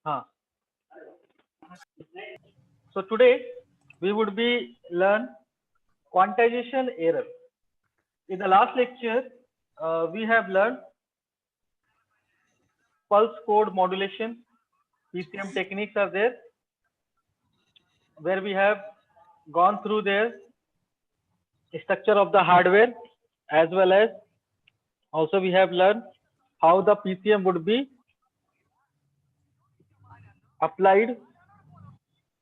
Huh. So today we would be learn quantization error. In the last lecture, we have learned pulse code modulation, PCM techniques are there, where we have gone through their structure of the hardware, as well as also we have learned how the PCM would be applied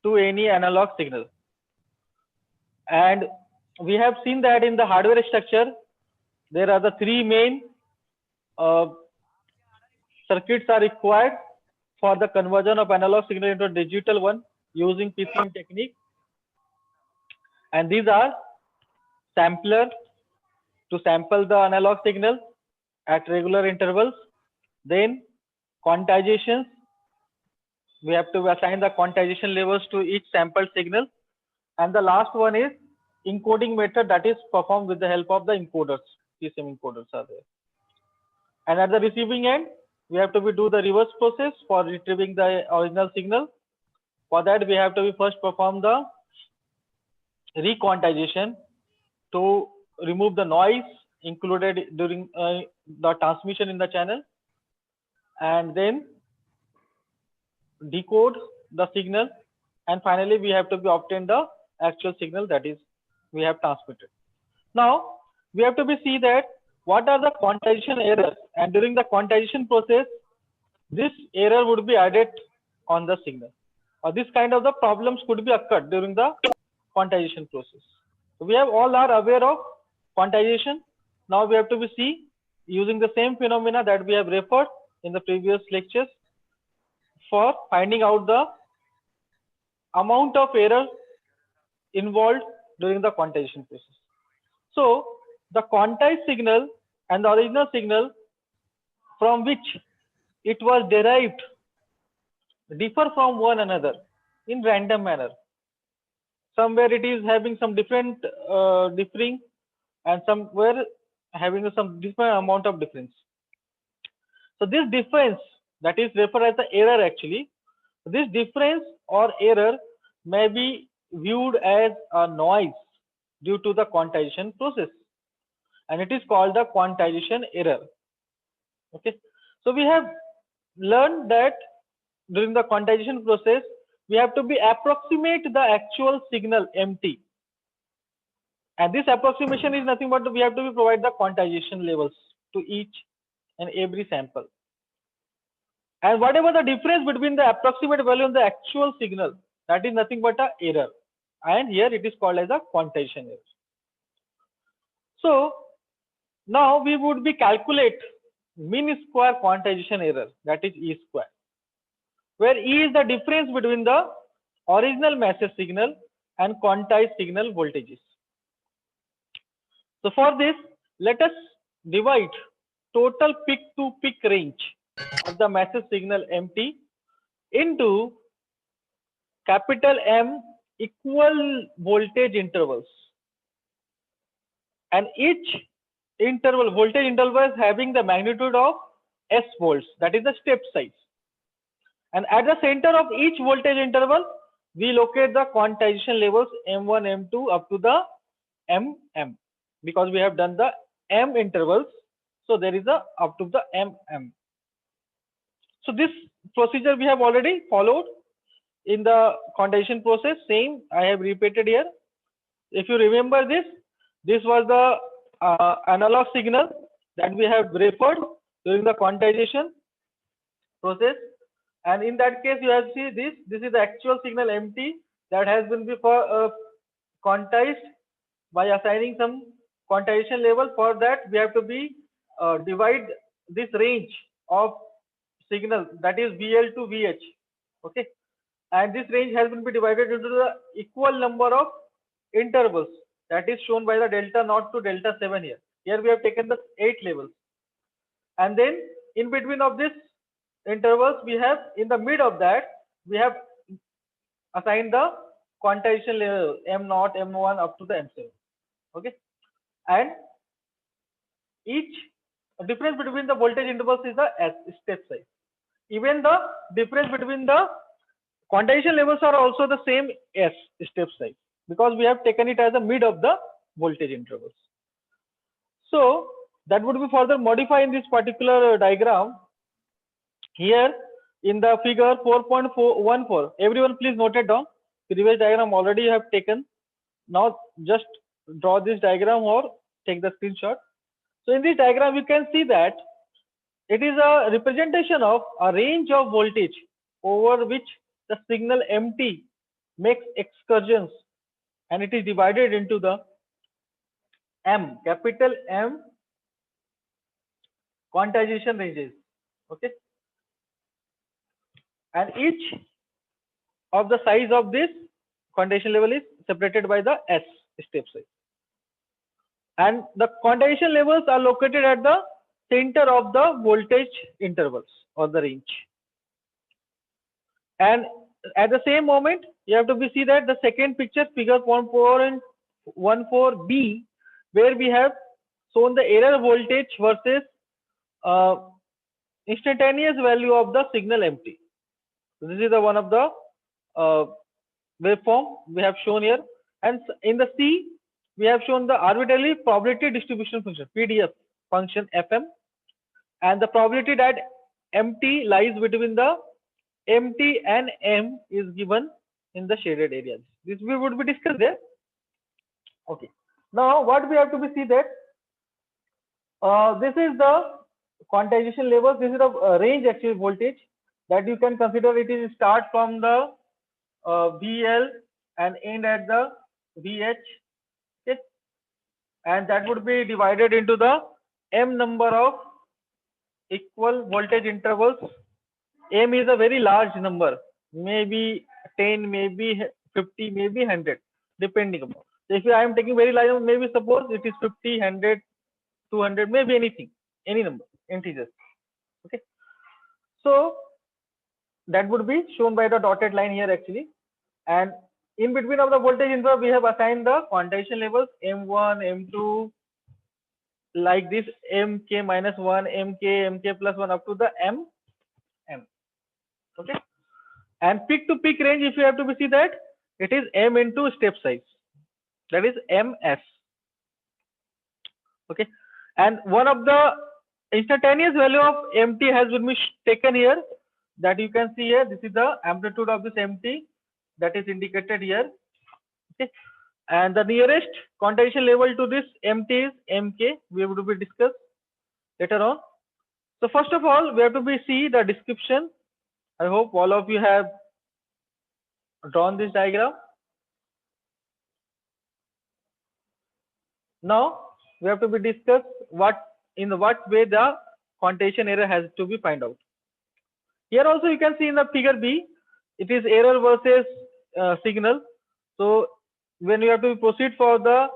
to any analog signal. And we have seen that in the hardware structure, there are the three main uh, circuits are required for the conversion of analog signal into a digital one using PCM technique. And these are sampler to sample the analog signal at regular intervals, then quantizations, we have to assign the quantization levels to each sampled signal, and the last one is encoding method that is performed with the help of the encoders. PCM encoders are there. And at the receiving end, we have to do the reverse process for retrieving the original signal. For that, we have to first perform the requantization to remove the noise included during the transmission in the channel, and then decode the signal, and finally we have to obtain the actual signal that is we have transmitted. Now we have to see that what are the quantization errors, and during the quantization process this error would be added on the signal, or this kind of the problems could be occurred during the quantization process. So we have all are aware of quantization. Now we have to see using the same phenomena that we have referred in the previous lectures for finding out the amount of error involved during the quantization process. So the quantized signal and the original signal from which it was derived differ from one another in random manner. Somewhere it is having some different differing, and somewhere having some different amount of difference. So this difference, that is referred as the error actually. This difference or error may be viewed as a noise due to the quantization process, and it is called the quantization error. Okay, so we have learned that during the quantization process we have to approximate the actual signal MT, and this approximation is nothing but we have to provide the quantization levels to each and every sample, and whatever the difference between the approximate value and the actual signal, that is nothing but a error, and here it is called as a quantization error. So now we would calculate mean square quantization error, that is E square, where E is the difference between the original message signal and quantized signal voltages. So for this, let us divide total peak to peak range of the message signal MT into capital M equal voltage intervals, and each voltage interval is having the magnitude of S volts, that is the step size, and at the center of each voltage interval we locate the quantization levels M1 M2 up to the MM, because we have done the M intervals, so there is a up to the MM. So this procedure we have already followed in the quantization process, same I have repeated here. If you remember this was the analog signal that we have referred during the quantization process, and in that case you have see this is the actual signal MT that has been quantized by assigning some quantization level. For that we have to divide this range of signal, that is VL to VH. Okay, and this range has been divided into the equal number of intervals, that is shown by the delta naught to delta 7 here. Here we have taken the 8 levels, and then in between of this intervals we have, in the mid of that we have assigned the quantization level M0, M1 up to the M7. Okay, and each difference between the voltage intervals is the S step size. Even the difference between the quantization levels are also the same S step size, because we have taken it as a mid of the voltage intervals. So that would be further modified in this particular diagram. Here in the figure 4.414, everyone please note it down. Previous diagram already have taken. Now just draw this diagram or take the screenshot. So in this diagram you can see that it is a representation of a range of voltage over which the signal MT makes excursions, and it is divided into the M, capital M quantization ranges. Okay, and each of the size of this quantization level is separated by the S step size, and the quantization levels are located at the center of the voltage intervals or the range. And at the same moment, you have to be see that the second picture, figure 1.4b, where we have shown the error voltage versus uh, instantaneous value of the signal MT. So this is the one of the uh, waveform we have shown here, and in the C we have shown the arbitrary probability distribution function PDF function FM, and the probability that MT lies between the MT and M is given in the shaded areas. This we would be discussed there. Okay. Now what we have to be see that this is the quantization level. This is the range actual voltage that you can consider. It is start from the VL and end at the VH. Okay. And that would be divided into the M number of equal voltage intervals. M is a very large number, maybe 10, maybe 50, maybe 100, depending upon. So if I am taking very large number, maybe suppose it is 50, 100, 200, maybe anything, any number, integers. Okay. So that would be shown by the dotted line here actually. And in between of the voltage interval, we have assigned the quantization levels M1, M2, like this, MK minus 1, MK plus 1 up to the M. Okay. And peak to peak range, if you have to see that, it is M into step size, that is MS. Okay. And one of the instantaneous value of MT has been taken here, that you can see here. This is the amplitude of this MT that is indicated here. Okay. And the nearest quantization level to this MT is MK. We have to be discussed later on. So first of all, we have to be see the description. I hope all of you have drawn this diagram. Now we have to be discuss what in what way the quantization error has to be find out. Here also you can see in the figure B, it is error versus signal. So when you have to proceed for the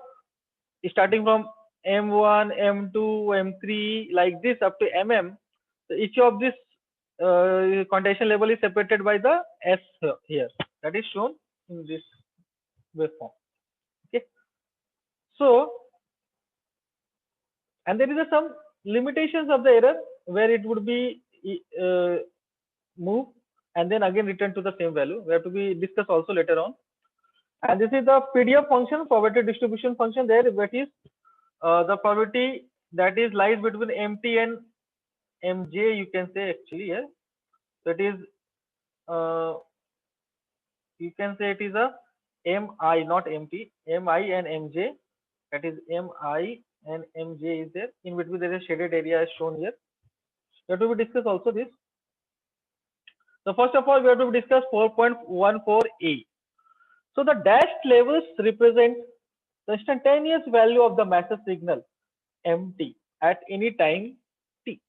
starting from M1, M2, M3 like this up to MM, so each of this quantization level is separated by the S here, that is shown in this waveform. Okay. So, and there is some limitations of the error where it would be move and then again return to the same value. We have to be discussed also later on. And this is the PDF function, probability distribution function there, that is the probability that is lies between MT and MJ, you can say actually here. That is you can say it is a MI, not MT, MI and MJ. That is MI and MJ is there. In between there is a shaded area as shown here. We have to be discuss also this. So first of all, we have to discuss 4.14a. So the dashed levels represent the instantaneous value of the master signal MT at any time t.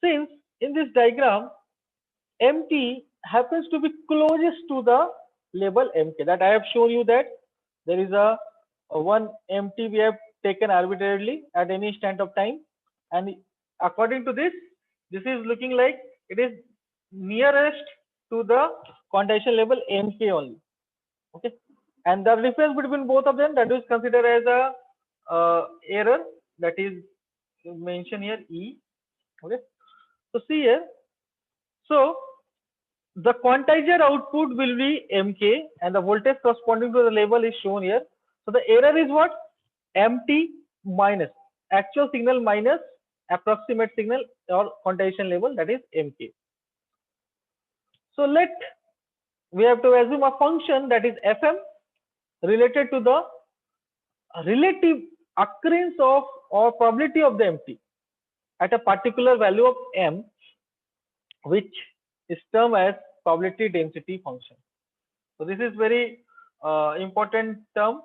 Since in this diagram MT happens to be closest to the label MK, that I have shown you that there is a one MT we have taken arbitrarily at any instant of time, and according to this is looking like it is nearest to the quantization level MK only. Okay. And the difference between both of them, that is considered as a error, that is mention here E. Okay. So see here. So the quantizer output will be MK and the voltage corresponding to the label is shown here. So the error is what? MT minus actual signal minus approximate signal or quantization label, that is MK. So we have to assume a function that is Fm related to the relative occurrence of or probability of the MT at a particular value of M, which is termed as probability density function. So this is very important term,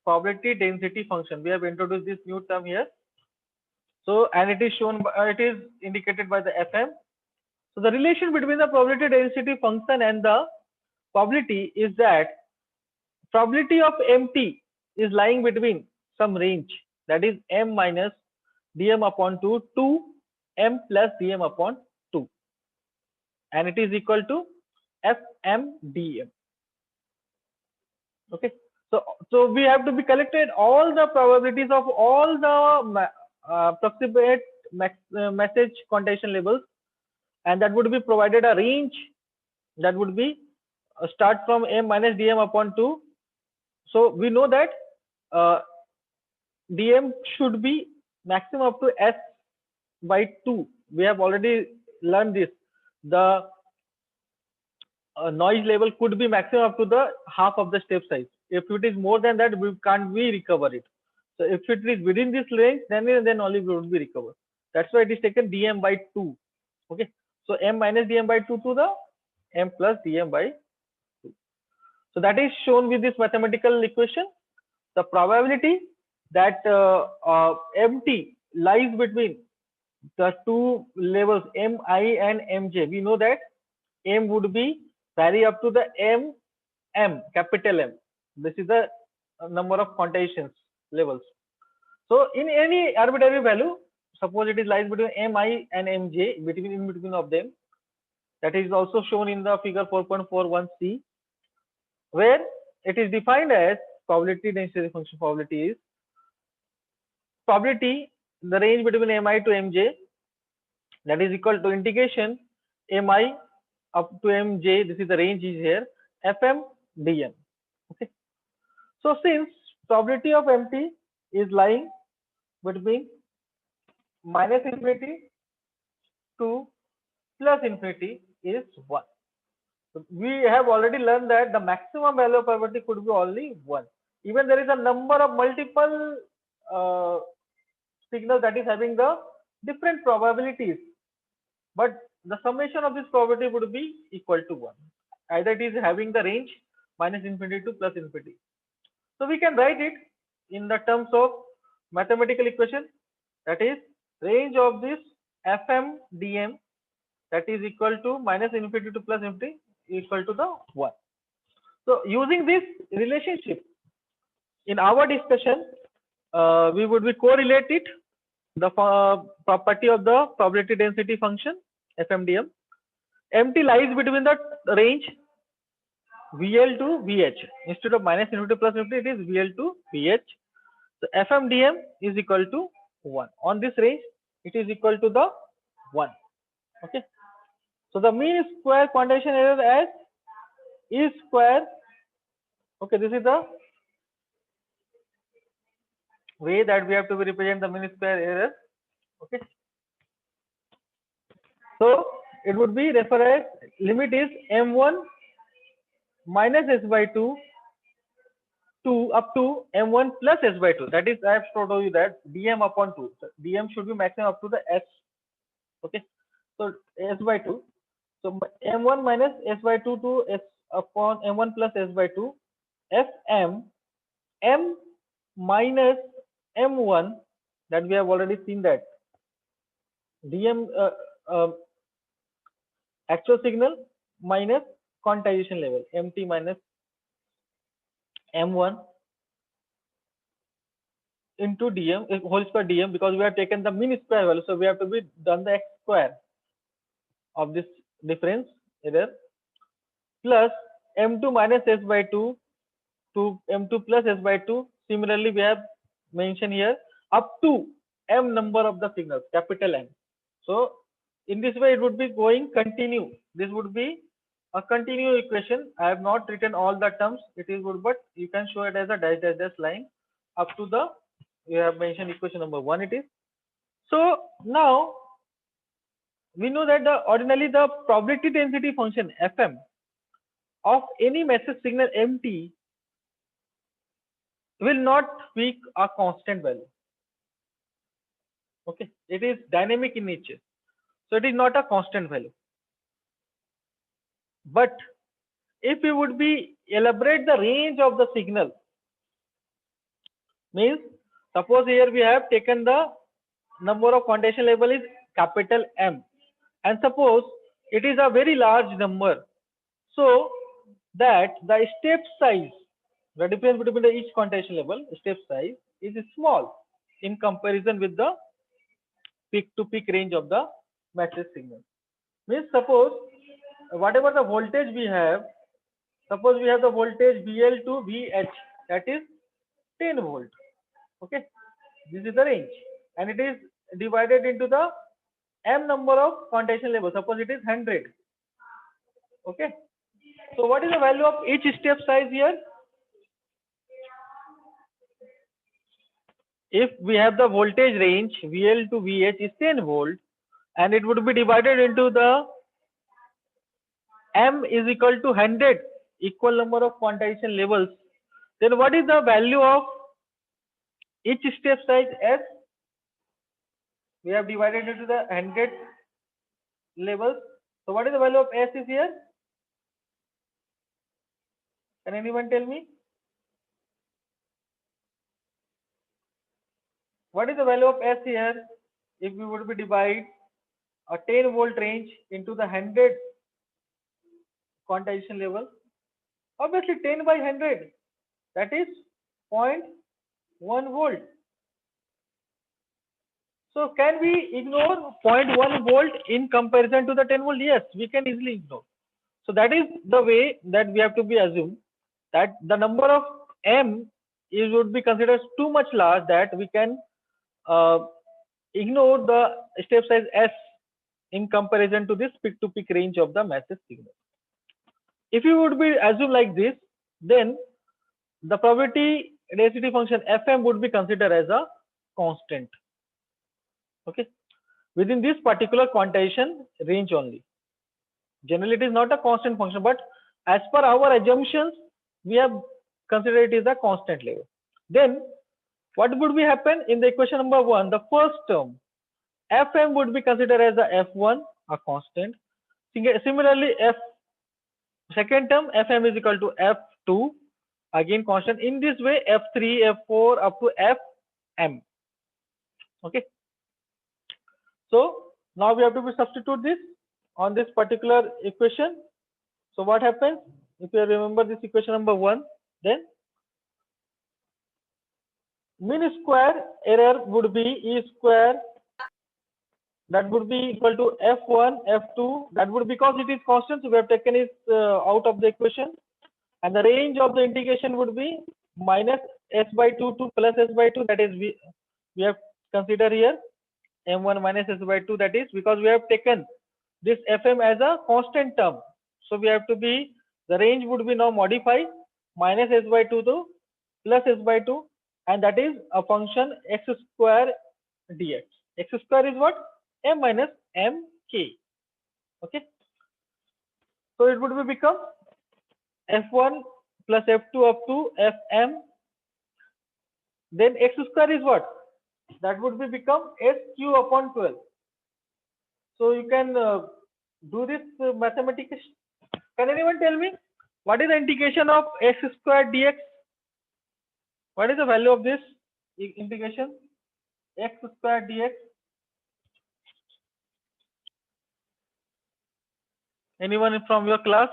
probability density function. We have introduced this new term here. So, and it is shown, it is indicated by the Fm. So the relation between the probability density function and the probability is that probability of MT is lying between some range, that is M minus dm upon 2 to M plus dm upon 2, and it is equal to Fm dm. Okay, so we have to be collected all the probabilities of all the approximate message quantization labels, and that would be provided a range that would be start from M minus dm upon 2. So we know that dm should be maximum up to S by 2. We have already learned this. The noise level could be maximum up to the half of the step size. If it is more than that, we can't recover it. So if it is within this range, then only we would be recovered. That's why it is taken dm by 2. Okay, so M minus dm by 2 to the M plus dm by 2. So that is shown with this mathematical equation. The probability that MT lies between the two levels Mi and Mj. We know that M would be vary up to the M, capital M. This is the number of quantizations levels. So in any arbitrary value, suppose it is lies between Mi and Mj, in between of them. That is also shown in the figure 4.41c, where it is defined as probability density function. Probability is probability the range between Mi to Mj, that is equal to integration Mi up to Mj. This is the range is here, Fm dm. Okay. So since probability of MT is lying between minus infinity to plus infinity is 1. So we have already learned that the maximum value of probability could be only 1. Even there is a number of multiple signals that is having the different probabilities, but the summation of this probability would be equal to 1. Either it is having the range minus infinity to plus infinity. So we can write it in the terms of mathematical equation, that is range of this Fm dm, that is equal to minus infinity to plus infinity equal to the 1. So using this relationship in our discussion, we would be correlate it the property of the probability density function FMDM. MT lies between the range VL to VH. Instead of minus infinity to plus infinity, it is VL to VH. So FMDM is equal to 1. On this range, it is equal to the 1. Okay. So the mean square quantization error as E square. Okay, this is the way that we have to represent the mean square error. Okay. So it would be referred as limit is M1 minus S by 2 to up to M1 plus S by 2. That is, I have told you that dm upon 2. So dm should be maximum up to the S. Okay. So S by 2. So M1 minus S by 2 to S upon M1 plus S by 2. Fm M minus M1, that we have already seen that dm actual signal minus quantization level MT minus M1 into dm whole square dm, because we have taken the mean square value, so we have to be done the x square of this difference error plus M2 minus S by 2 to M2 plus S by 2. Similarly, we have mentioned here up to m number of the signals, capital M. So in this way it would be going continue. This would be a continue equation. I have not written all the terms. It is good, but you can show it as a dash dash dash line up to the, you have mentioned equation number 1 it is. So now we know that the ordinarily the probability density function Fm of any message signal MT will not be a constant value. Okay, it is dynamic in nature, so it is not a constant value. But if we would be elaborate the range of the signal, means suppose here we have taken the number of quantitation level is capital M, and suppose it is a very large number, so that the step size, the difference between the each quantitation level step size is small in comparison with the peak to peak range of the message signal. Means suppose whatever the voltage we have, suppose we have the voltage VL to VH, that is 10 volt. Okay, this is the range, and it is divided into the m number of quantitation level. Suppose it is 100. Okay, so what is the value of each step size here? If we have the voltage range VL to VH is 10 volt, and it would be divided into the m is equal to 100 equal number of quantization levels, then what is the value of each step size S? We have divided into the 100 levels. So what is the value of S is here? Can anyone tell me? What is the value of S here? If we would be divide a 10 volt range into the 100 quantization level, obviously 10 by 100, that is 0.1 volt. So can we ignore 0.1 volt in comparison to the 10 volt? Yes, we can easily ignore. So that is the way that we have to be assumed that the number of M is would be considered too much large that we can ignore the step size S in comparison to this peak to peak range of the message signal. If you would be assumed like this, then the probability density function Fm would be considered as a constant. Okay, within this particular quantization range only. Generally, it is not a constant function, but as per our assumptions, we have considered it is a constant level. Then, what would be happen in the equation number 1? The first term, Fm would be considered as a F1, a constant. Similarly, second term, Fm is equal to F2, again constant. In this way, F3, F4 up to Fm. Okay. So now we have to substitute this on this particular equation. So what happens if you remember this equation number 1? Then mean square error would be E square, that would be equal to F1, F2. That would, because it is constant, so we have taken it out of the equation, and the range of the integration would be minus S by 2 to plus S by 2. That is we have considered here M1 minus S by 2. That is because we have taken this Fm as a constant term, so we have to be, the range would be now modified minus S by 2 to plus S by 2, and that is a function x square dx. X square is what? M minus mk. Okay, so it would be become F1 plus F2 up to Fm. Then x square is what? That would be become SQ upon 12. So you can do this mathematics. Can anyone tell me what is the integration of x square dx? What is the value of this integration? X square dx. Anyone from your class?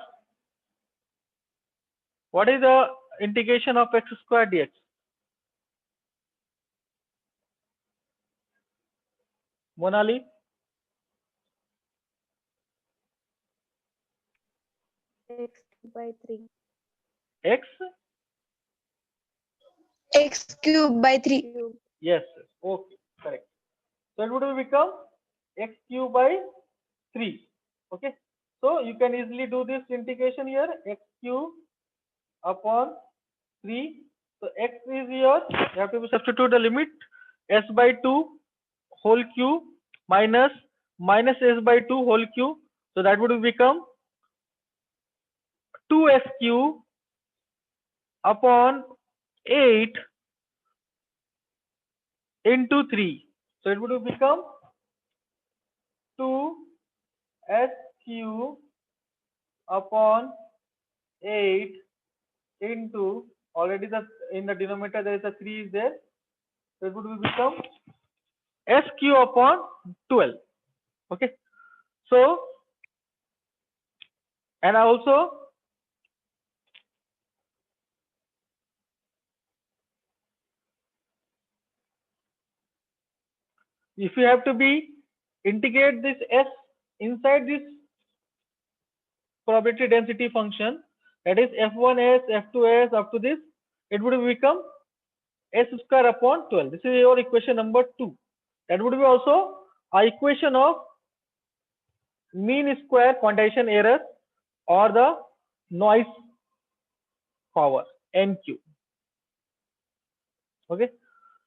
What is the integration of x square dx? Monali? X by 3. X X cube by 3. Yes, okay, correct. So it would become x cube by 3. Okay. So you can easily do this integration here, x cube upon 3. So x is here, you have to substitute the limit s by 2 whole cube minus s by 2 whole cube. So that would become 2s cube upon 8 into 3. So it would become 2s cube upon 8 into, already the in the denominator there is a 3 is there. So it would become s cube upon 12. Okay. So, and also if you have to be integrate this s inside this probability density function, that is f1s, f2s up to this, it would become s square upon 12. This is your equation number 2. That would be also a equation of mean square quantization error or the noise power NQ. Okay.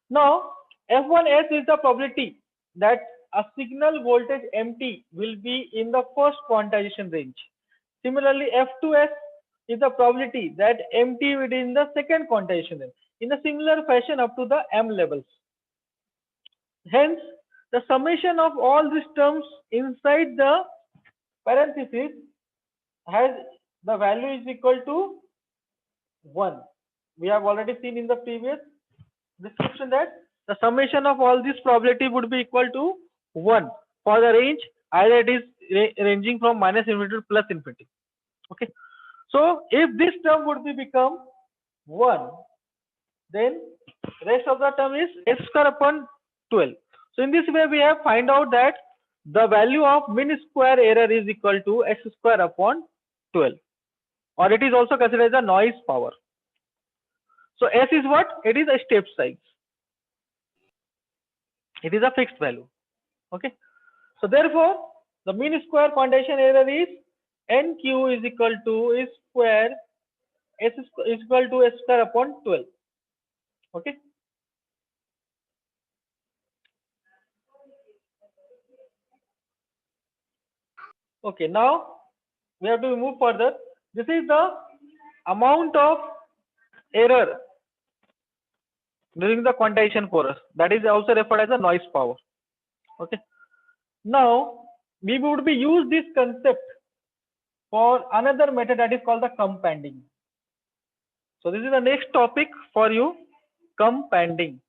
Now F1S is the probability that a signal voltage MT will be in the first quantization range. Similarly, F2S is the probability that MT will be in the second quantization range. In a similar fashion up to the M levels. Hence, the summation of all these terms inside the parenthesis has the value is equal to 1. We have already seen in the previous description that the summation of all this probability would be equal to 1 for the range either it is ranging from minus infinity to plus infinity. Okay. So if this term would be become 1, then rest of the term is s square upon 12. So in this way we have find out that the value of mean square error is equal to s square upon 12, or it is also considered as a noise power. So s is what? It is a step size. It is a fixed value. Okay. So therefore, the mean square quantization error is NQ is equal to square s is equal to s square upon 12. Okay. Okay. Now we have to move further. This is the amount of error during the quantization process. That is also referred as a noise power. Okay. Now we would be use this concept for another method that is called the companding. So this is the next topic for you, companding.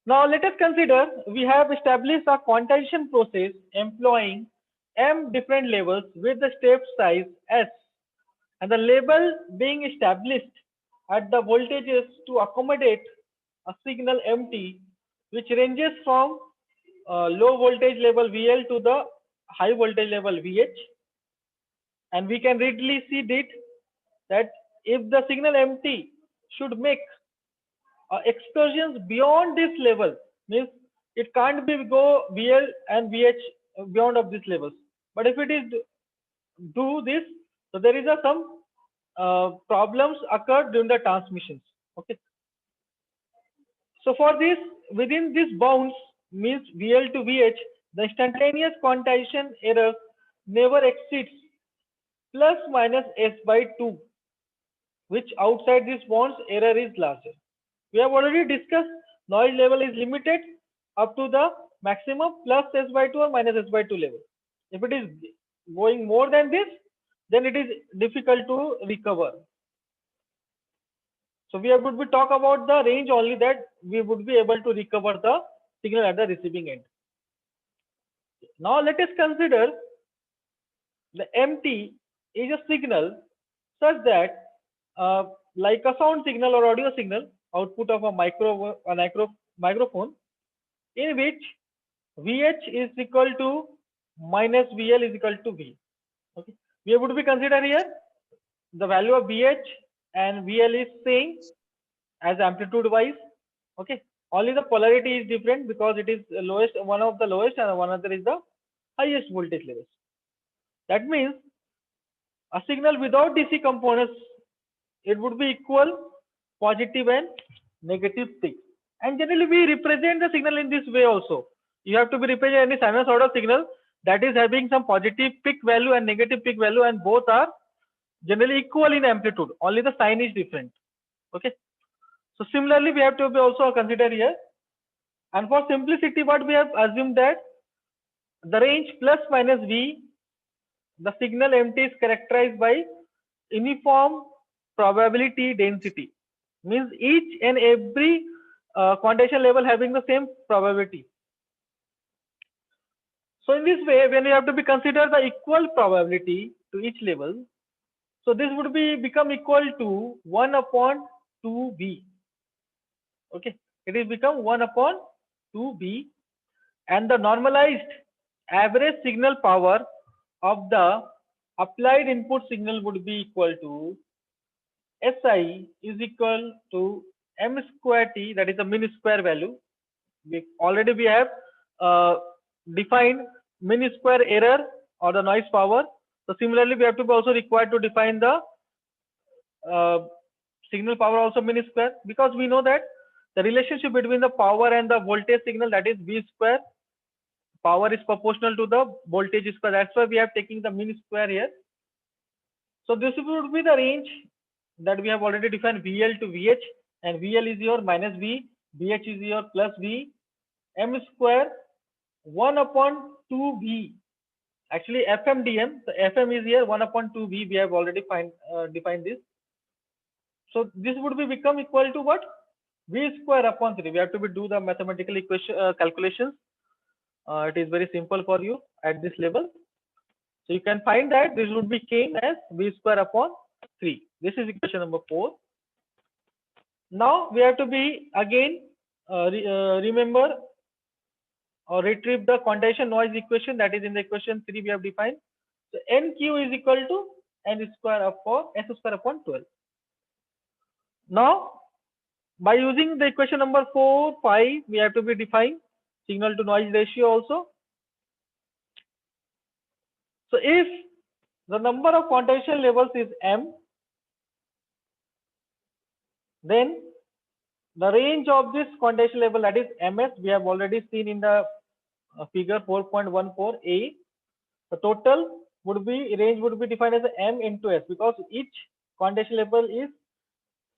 Now let us consider we have established a quantization process employing m different levels with the step size s, and the level being established at the voltages to accommodate a signal mt which ranges from low voltage level VL to the high voltage level VH. And we can readily see that if the signal MT should make excursions beyond this level, means it can't be go VL and VH beyond of these levels. But if it is do this, so there is some problems occur during the transmissions. Okay. So for this, within this bounds means VL to VH, the instantaneous quantization error never exceeds plus minus s by 2, which outside this bounds error is larger. We have already discussed noise level is limited up to the maximum plus s by 2 or minus s by 2 level. If it is going more than this, then it is difficult to recover. So we would be talk about the range only, that we would be able to recover the signal at the receiving end. Now let us consider the MT is a signal such that like a sound signal or audio signal output of a microphone, in which VH is equal to minus VL is equal to V. Okay. We would be consider here the value of VH and VL is same as amplitude wise. Okay. Only the polarity is different because it is lowest, one of the lowest, and one other is the highest voltage levels. That means a signal without DC components, it would be equal positive and negative peaks. And generally we represent the signal in this way also. You have to be represent any sinusoidal signal that is having some positive peak value and negative peak value, and both are generally equal in amplitude. Only the sign is different. Okay. So similarly, we have to be also consider here. And for simplicity, what we have assumed that the range plus minus V, the signal MT is characterized by uniform probability density. Means each and every quantization level having the same probability. So in this way, when you have to be consider the equal probability to each level, so this would be become equal to 1 upon 2B. Okay, it is become 1 upon 2B, and the normalized average signal power of the applied input signal would be equal to SI is equal to M square T, that is the mean square value. We have defined mean square error or the noise power. So similarly, we have to be also required to define the signal power also mean square, because we know that the relationship between the power and the voltage signal, that is V square. Power is proportional to the voltage square. That's why we are taking the mean square here. So this would be the range that we have already defined, VL to VH, and VL is your minus V, VH is your plus V, M square 1 upon 2V. Actually FMDM, the FM is here 1 upon 2V. We have already defined this. So this would be become equal to what? V square upon 3. We have to do the mathematical equation calculations. It is very simple for you at this level. So you can find that this would be came as V square upon 3. This is equation number 4. Now we have to be again remember or retrieve the quantization noise equation that is in the equation 3 we have defined. So NQ is equal to N square upon S square upon 12. Now by using the equation number 4, 5, we have to be define signal to noise ratio also. So if the number of quantization levels is M, then the range of this quantization level, that is MS, we have already seen in the figure 4.14a. The total would be range would be defined as M into S, because each quantization level is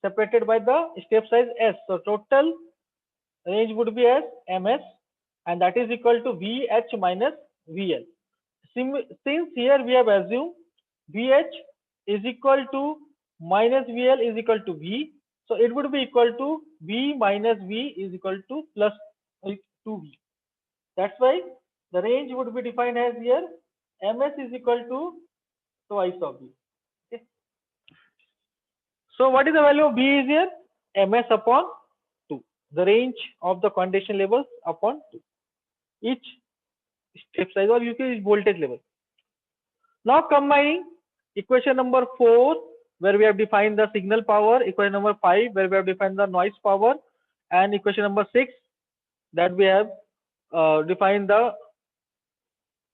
separated by the step size S. So total range would be as MS, and that is equal to VH minus VL. Since here we have assumed VH is equal to minus VL is equal to V, so it would be equal to V minus V is equal to plus 2V. That's why the range would be defined as here MS is equal to twice of V. Okay. So what is the value of V is here? MS upon 2. The range of the quantization levels upon 2. Each step size, or you can use voltage level. Now combining equation number 4, where we have defined the signal power, equation number 5, where we have defined the noise power, and equation number 6, that we have defined the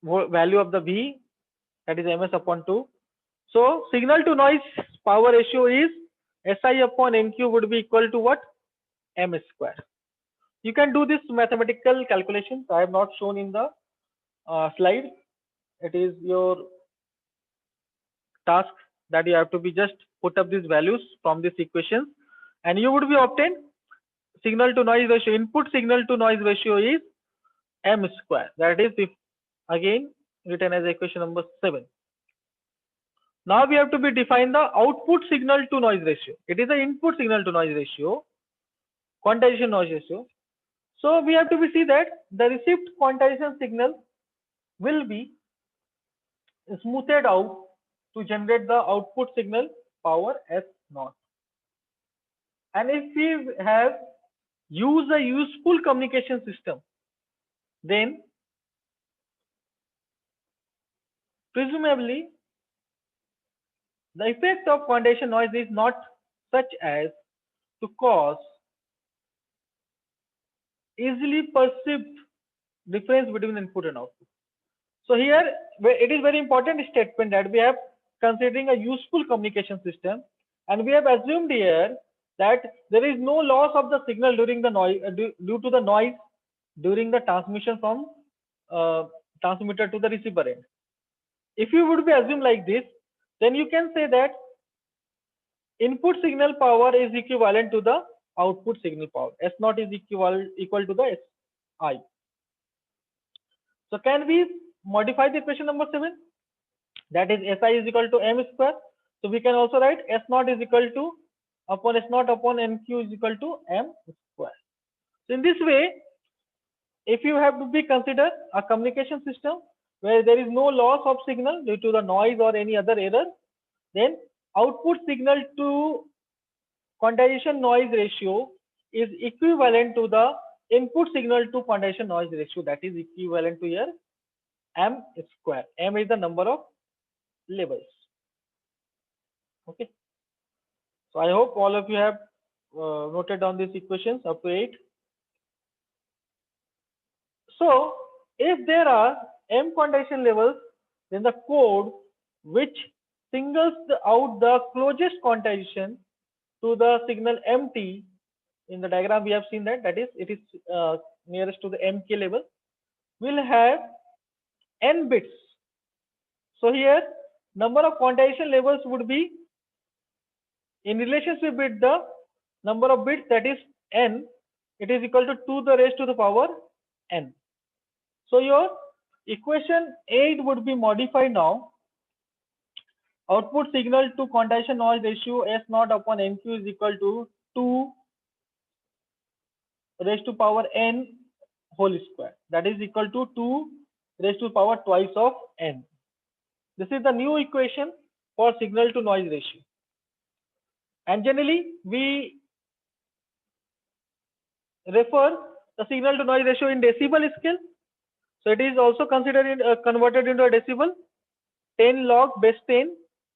value of the V, that is MS upon 2. So signal to noise power ratio is SI upon NQ would be equal to what? M square. You can do this mathematical calculations. I have not shown in the slide. It is your task that you have to be just put up these values from these equations, and you would be obtain signal to noise ratio. Input signal to noise ratio is M square. That is again written as equation number 7. Now we have to be define the output signal to noise ratio. It is the input signal to noise ratio, quantization noise ratio. So we have to be see that the received quantization signal will be smoothed out to generate the output signal power S naught. And if we have used a useful communication system, then presumably the effect of quantization noise is not such as to cause easily perceived difference between input and output. So here it is very important statement that we have considering a useful communication system, and we have assumed here that there is no loss of the signal during the noise due to the noise during the transmission from transmitter to the receiver end. If you would be assumed like this, then you can say that input signal power is equivalent to the output signal power. S naught is equal to the Si. So can we modify the equation number 7? That is Si is equal to m square. So we can also write S naught is equal to upon S naught upon NQ is equal to m square. So in this way, if you have to be consider a communication system where there is no loss of signal due to the noise or any other error, then output signal to quantization noise ratio is equivalent to the input signal to quantization noise ratio, that is equivalent to here m square. M is the number of levels. Okay. So I hope all of you have noted down these equations up to 8. So if there are m quantization levels, then the code which singles out the closest quantization to the signal mt, in the diagram we have seen that is it is nearest to the mk level, will have n bits. So here number of quantization levels would be in relationship with the number of bits, that is n, it is equal to 2 the raised to the power n. So your equation 8 would be modified now. Output signal to quantization noise ratio S naught upon NQ is equal to 2 raised to power n whole square. That is equal to 2 raised to power twice of n. This is the new equation for signal to noise ratio. And generally we refer the signal to noise ratio in decibel scale. So it is also considered converted into a decibel. 10 log base 10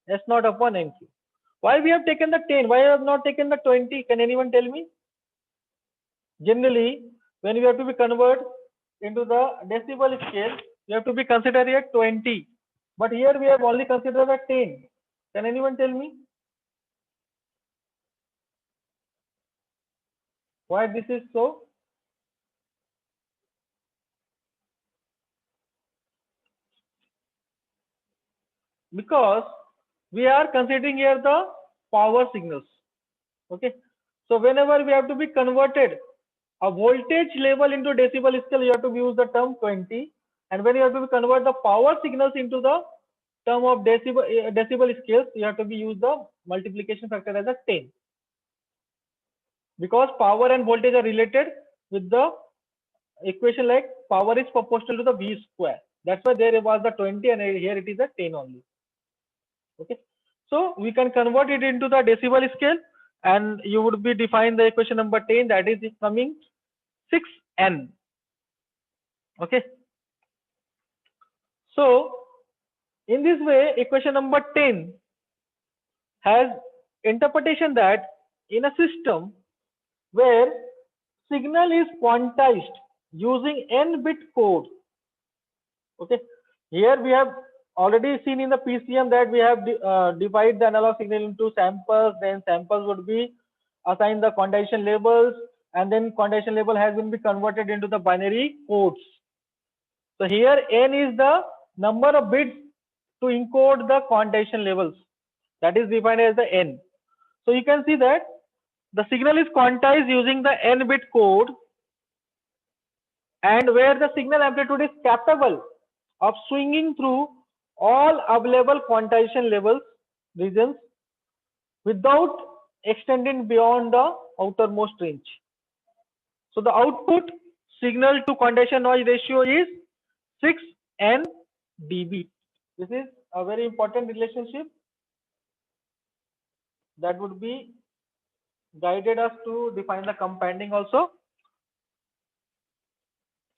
S naught upon NQ. Why we have taken the 10? Why have not taken the 20? Can anyone tell me? Generally, when we have to be converted into the decibel scale, we have to be considered here 20. But here we have only considered a 10. Can anyone tell me why this is so? Because we are considering here the power signals. Okay. So whenever we have to be converted a voltage level into decibel scale, you have to use the term 20. And when you have to convert the power signals into the term of decibel scales, you have to be use the multiplication factor as a 10. Because power and voltage are related with the equation like power is proportional to the V square. That's why there was the 20 and here it is a 10 only. Okay. So we can convert it into the decibel scale and you would be define the equation number 10, that is coming 6n. Okay. So in this way, equation number 10 has interpretation that in a system where signal is quantized using n bit code. Okay. Here we have already seen in the PCM that we have divided the analog signal into samples. Then samples would be assigned the quantization labels, and then quantization label has been converted into the binary codes. So here n is the number of bits to encode the quantization levels, that is defined as the n. So you can see that the signal is quantized using the n bit code, and where the signal amplitude is capable of swinging through all available quantization levels regions without extending beyond the outermost range. So the output signal to quantization noise ratio is 6n dB. This is a very important relationship that would be guided us to define the companding also.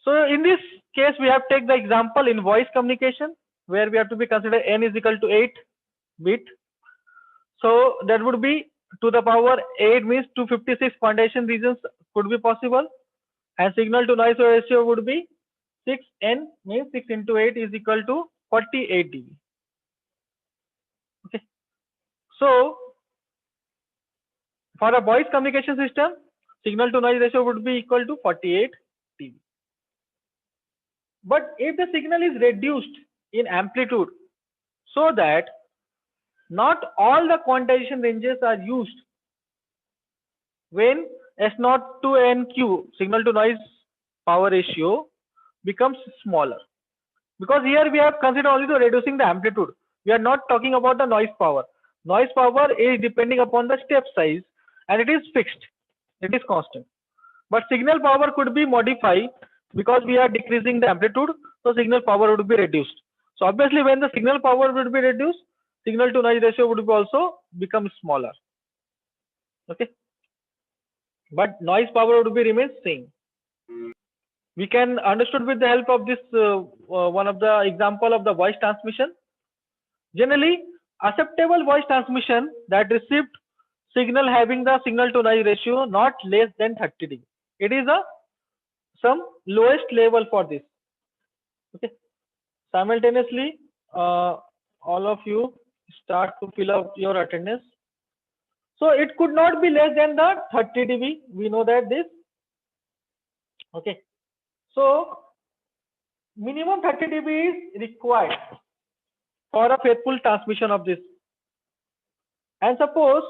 So in this case, we have take the example in voice communication where we have to be considered n is equal to 8 bit. So that would be to the power 8 means 256 quantization regions could be possible. and signal to noise ratio would be 6n, means 6 into 8 is equal to 48 dB. Okay. So for a voice communication system, signal to noise ratio would be equal to 48 dB. But if the signal is reduced in amplitude so that not all the quantization ranges are used, when S0 to NQ, signal to noise power ratio, becomes smaller. Because here we have considered only the reducing the amplitude. We are not talking about the noise power. Noise power is depending upon the step size and it is fixed. It is constant. But signal power could be modified because we are decreasing the amplitude, so signal power would be reduced. So obviously when the signal power would be reduced, signal to noise ratio would be also become smaller. Okay. But noise power would be remain same. We can understood with the help of this one of the example of the voice transmission. Generally, acceptable voice transmission that received signal having the signal to noise ratio not less than 30 dB. It is a some lowest level for this. Okay. Simultaneously, all of you start to fill up your attendance. So it could not be less than the 30 dB. We know that this. Okay. So minimum 30 dB is required for a faithful transmission of this. And suppose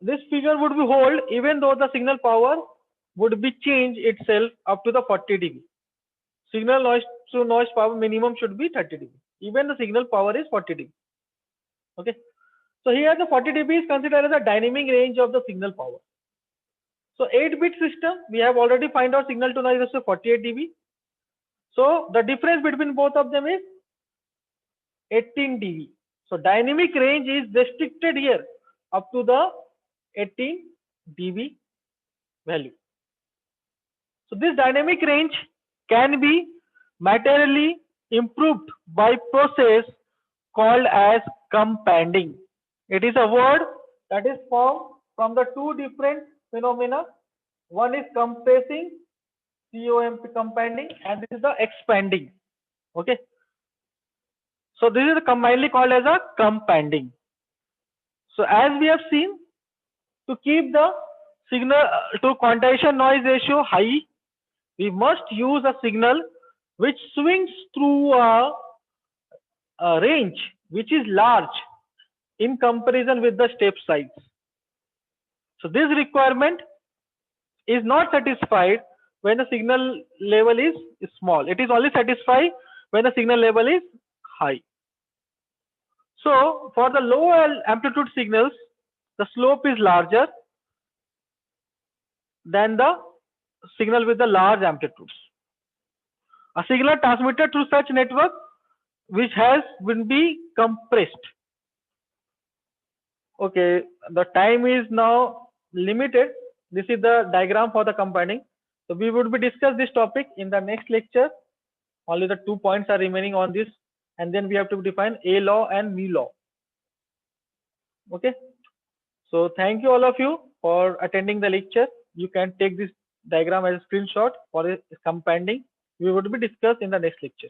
this figure would be hold even though the signal power would be changed itself up to the 40 dB. Signal noise to noise power minimum should be 30 dB. Even the signal power is 40 dB. Okay. So here the 40 dB is considered as a dynamic range of the signal power. So 8-bit system, we have already find out signal to noise ratio 48 dB. So the difference between both of them is 18 dB. So dynamic range is restricted here up to the 18 dB value. So this dynamic range can be materially improved by process called as companding. It is a word that is formed from the two different phenomena. One is compressing, COMP companding, and this is the expanding. Okay. So this is commonly called as a companding. So as we have seen, to keep the signal to quantization noise ratio high, we must use a signal which swings through a range which is large in comparison with the step size. So this requirement is not satisfied when the signal level is small. It is only satisfied when the signal level is high. So for the low amplitude signals, the slope is larger than the signal with the large amplitudes. A signal transmitted through such network which has been be compressed. Okay, the time is now limited. This is the diagram for the companding. So we would be discuss this topic in the next lecture. Only the 2 points are remaining on this, and then we have to define A law and B law. Okay. So thank you all of you for attending the lecture. You can take this diagram as a screenshot for companding. We would be discussed in the next lecture.